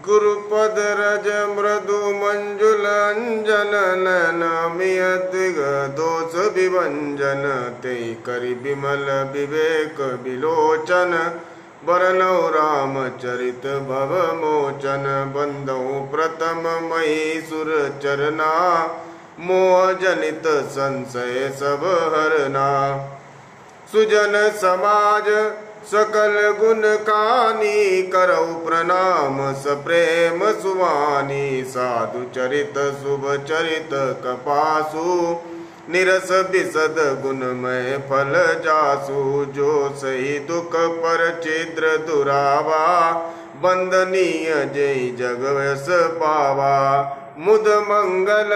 गुरुपद रज मृदु मंजुल अंजन नयन मियद्विग दोष विभंजन ते करि विमल विवेक विलोचन बरनौ रामचरित भव मोचन बंदौ प्रथम मही सुर चरना मोह जनित संशय सब हरना सुजन समाज सकल गुण कानी करौ प्रणाम सप्रेम सुवानी साधु चरित शुभ चरित कपासु निरस बिसद गुणमय फल जासु जो सही दुख पर छिद्र दुरावा बंदनीय जय जगवस पावा मुद मंगल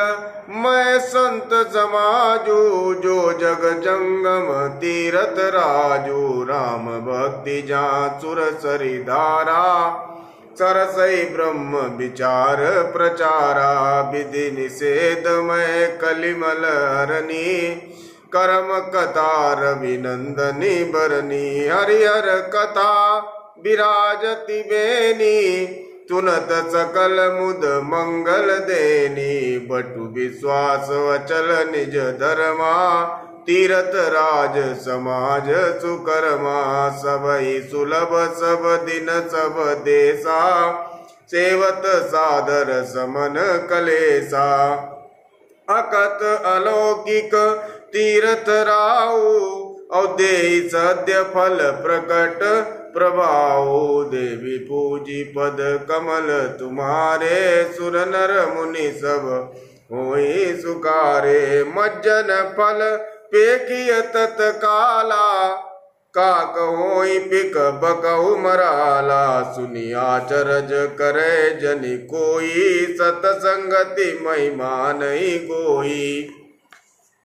मैं संत समाजू जो जग जंगम तीरथ राजू राम भक्ति जा सुर सरिधारा सरसई ब्रह्म विचार प्रचारा विधि निषेध मैं कलिमल हरनी कर्म कथा रविनंदनी बरनी हरिहर कथा विराजति बेनी तुनत सकल मुद मंगल देनी बटु विश्वास अचल निज धर्मा तीरथ राज समाज सुकर्मा सबई सुलभ सब दिन सब देशा सेवत सादर समन कलेसा अकत अलौकिक तीरथ राऊ औदेहि सद्य फल प्रकट प्रभाओ देवी पूजी पद कमल तुम्हारे सुर नर मुनि सब होई सुकारे मज्जन फल पेखिय तत्काला काक होई पिक बकहु मराला सुनिया चरज करे जनि कोई सतसंगति महिमा नहीं कोई।